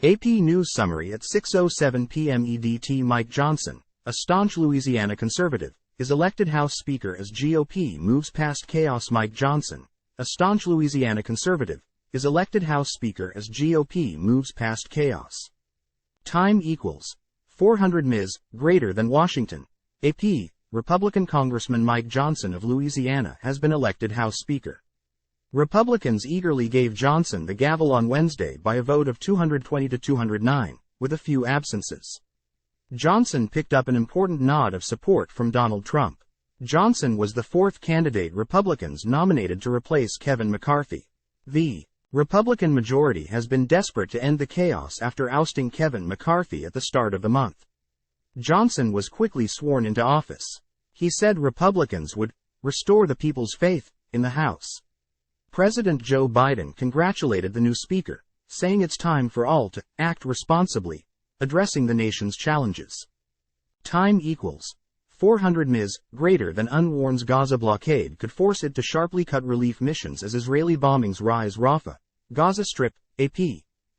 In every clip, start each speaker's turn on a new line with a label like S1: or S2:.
S1: AP News Summary at 6:07 p.m. EDT. Mike Johnson, a staunch Louisiana conservative, is elected House Speaker as GOP moves past chaos. Mike Johnson, a staunch Louisiana conservative, is elected House Speaker as GOP moves past chaos. Time equals 400 ms, greater than Washington. AP, Republican Congressman Mike Johnson of Louisiana has been elected House Speaker. Republicans eagerly gave Johnson the gavel on Wednesday by a vote of 220 to 209, with a few absences. Johnson picked up an important nod of support from Donald Trump. Johnson was the fourth candidate Republicans nominated to replace Kevin McCarthy. The Republican majority has been desperate to end the chaos after ousting Kevin McCarthy at the start of the month. Johnson was quickly sworn into office. He said Republicans would restore the people's faith in the House. President Joe Biden congratulated the new speaker, saying it's time for all to act responsibly, addressing the nation's challenges. Time equals 400 ms, greater than UNRWA's Gaza blockade could force it to sharply cut relief missions as Israeli bombings rise. Rafah, Gaza Strip. AP,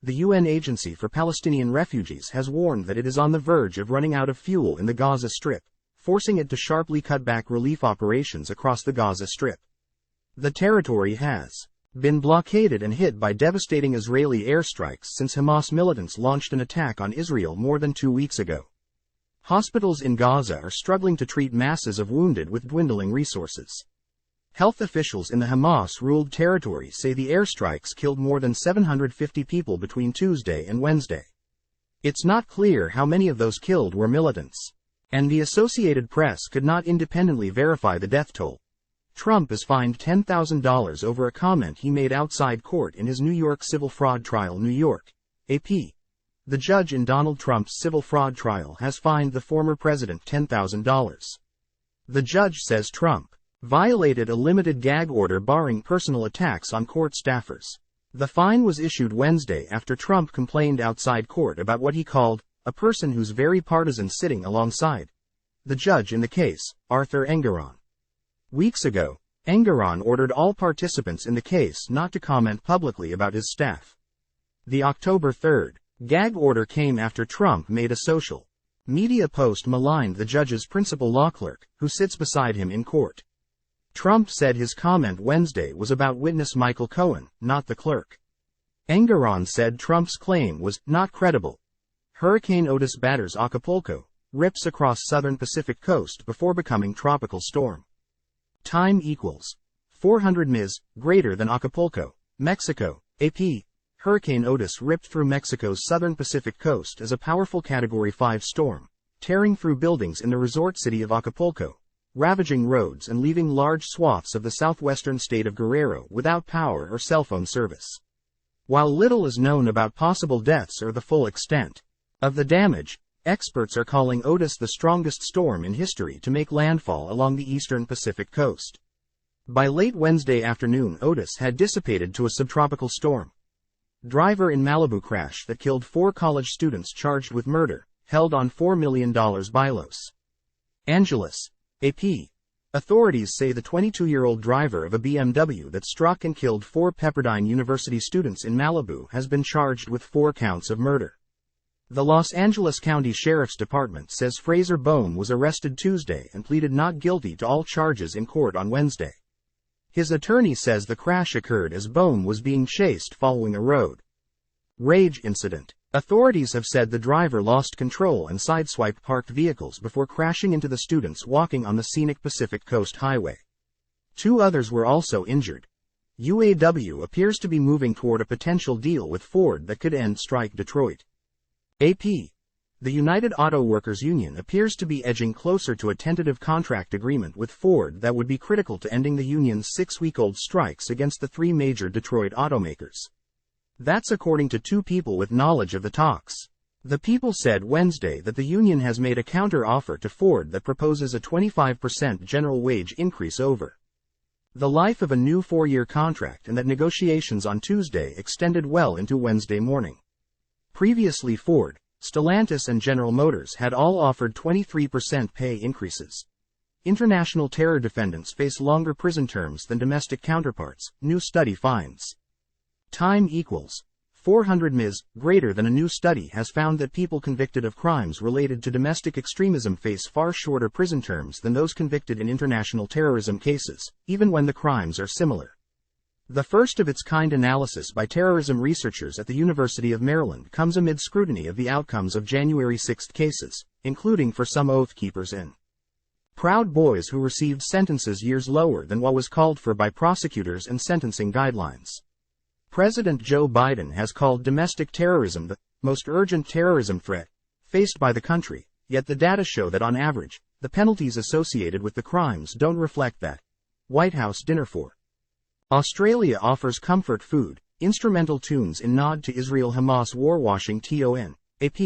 S1: the UN Agency for Palestinian Refugees has warned that it is on the verge of running out of fuel in the Gaza Strip, forcing it to sharply cut back relief operations across the Gaza Strip. The territory has been blockaded and hit by devastating Israeli airstrikes since Hamas militants launched an attack on Israel more than 2 weeks ago. Hospitals in Gaza are struggling to treat masses of wounded with dwindling resources. Health officials in the Hamas-ruled territory say the airstrikes killed more than 750 people between Tuesday and Wednesday. It's not clear how many of those killed were militants, and the Associated Press could not independently verify the death toll. Trump is fined $10,000 over a comment he made outside court in his New York civil fraud trial. New York. AP. The judge in Donald Trump's civil fraud trial has fined the former president $10,000. The judge says Trump violated a limited gag order barring personal attacks on court staffers. The fine was issued Wednesday after Trump complained outside court about what he called a person who's very partisan sitting alongside the judge in the case, Arthur Engoron. Weeks ago, Engoron ordered all participants in the case not to comment publicly about his staff. The October 3rd gag order came after Trump made a social media post maligned the judge's principal law clerk, who sits beside him in court. Trump said his comment Wednesday was about witness Michael Cohen, not the clerk. Engoron said Trump's claim was not credible. Hurricane Otis batters Acapulco, rips across southern Pacific coast before becoming tropical storm. Time equals 400 ms, greater than Acapulco, Mexico. AP. Hurricane Otis ripped through Mexico's southern Pacific coast as a powerful Category 5 storm, tearing through buildings in the resort city of Acapulco, ravaging roads and leaving large swaths of the southwestern state of Guerrero without power or cell phone service. While little is known about possible deaths or the full extent of the damage, experts are calling Otis the strongest storm in history to make landfall along the eastern Pacific coast. By late Wednesday afternoon, Otis had dissipated to a subtropical storm. Driver in Malibu crash that killed 4 college students charged with murder, held on $4 million by Los Angeles. AP. Authorities say the 22-year-old driver of a BMW that struck and killed 4 Pepperdine University students in Malibu has been charged with 4 counts of murder. The Los Angeles County Sheriff's Department says Fraser Bone was arrested Tuesday and pleaded not guilty to all charges in court on Wednesday. His attorney says the crash occurred as Bone was being chased following a road rage incident. Authorities have said the driver lost control and sideswiped parked vehicles before crashing into the students walking on the scenic Pacific Coast Highway. 2 others were also injured. UAW appears to be moving toward a potential deal with Ford that could end Strike Detroit. AP. The United Auto Workers Union appears to be edging closer to a tentative contract agreement with Ford that would be critical to ending the union's 6-week-old strikes against the 3 major Detroit automakers. That's according to 2 people with knowledge of the talks. The people said Wednesday that the union has made a counter-offer to Ford that proposes a 25% general wage increase over the life of a new 4-year contract, and that negotiations on Tuesday extended well into Wednesday morning. Previously, Ford, Stellantis and General Motors had all offered 23% pay increases. International terror defendants face longer prison terms than domestic counterparts, new study finds. Time equals 400 ms. Greater than a new study has found that people convicted of crimes related to domestic extremism face far shorter prison terms than those convicted in international terrorism cases, even when the crimes are similar. The first-of-its-kind analysis by terrorism researchers at the University of Maryland comes amid scrutiny of the outcomes of January 6 cases, including for some Oath Keepers in Proud Boys who received sentences years lower than what was called for by prosecutors and sentencing guidelines. President Joe Biden has called domestic terrorism the most urgent terrorism threat faced by the country, yet the data show that on average, the penalties associated with the crimes don't reflect that. White House dinner for Australia offers comfort food, instrumental tunes in nod to Israel-Hamas war-washing ton. AP.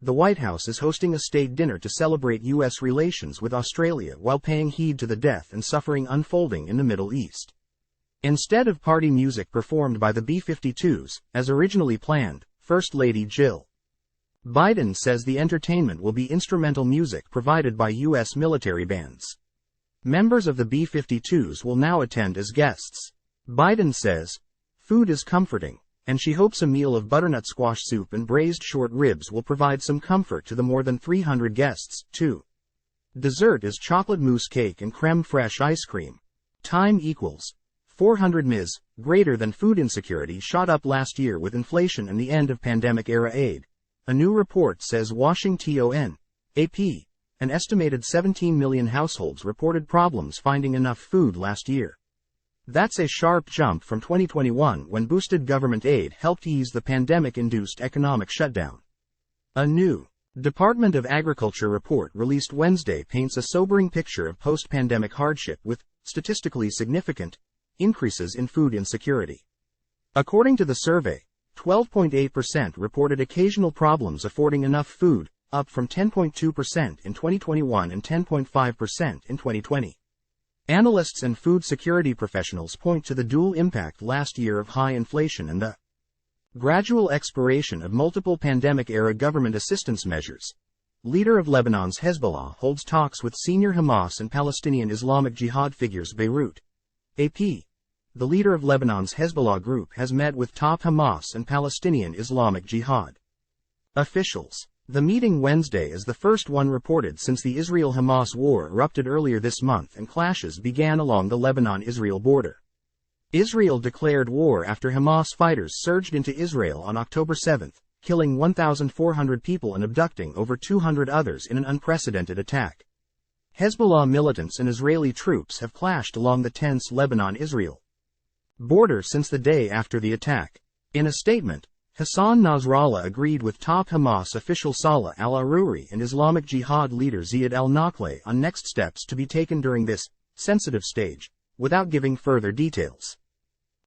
S1: The White House is hosting a state dinner to celebrate U.S. relations with Australia while paying heed to the death and suffering unfolding in the Middle East. Instead of party music performed by the B-52s, as originally planned, First Lady Jill Biden says the entertainment will be instrumental music provided by U.S. military bands. Members of the B-52s will now attend as guests. Biden says, "Food is comforting," and she hopes a meal of butternut squash soup and braised short ribs will provide some comfort to the more than 300 guests, too. Dessert is chocolate mousse cake and creme fraiche ice cream. Time equals 400 ms. Greater than food insecurity shot up last year with inflation and the end of pandemic-era aid. A new report says Washington, AP. An estimated 17 million households reported problems finding enough food last year. That's a sharp jump from 2021 when boosted government aid helped ease the pandemic-induced economic shutdown. A new Department of Agriculture report released Wednesday paints a sobering picture of post-pandemic hardship with statistically significant increases in food insecurity. According to the survey, 12.8% reported occasional problems affording enough food, up from 10.2% in 2021 and 10.5% in 2020. Analysts and food security professionals point to the dual impact last year of high inflation and the gradual expiration of multiple pandemic-era government assistance measures. Leader of Lebanon's Hezbollah holds talks with senior Hamas and Palestinian Islamic Jihad figures. Beirut. AP. The leader of Lebanon's Hezbollah group has met with top Hamas and Palestinian Islamic Jihad officials. The meeting Wednesday is the first one reported since the Israel-Hamas war erupted earlier this month and clashes began along the Lebanon-Israel border. Israel declared war after Hamas fighters surged into Israel on October 7, killing 1,400 people and abducting over 200 others in an unprecedented attack. Hezbollah militants and Israeli troops have clashed along the tense Lebanon-Israel border since the day after the attack. In a statement, Hassan Nasrallah agreed with top Hamas official Salah al-Aruri and Islamic Jihad leader Ziad al-Naqleh on next steps to be taken during this sensitive stage, without giving further details.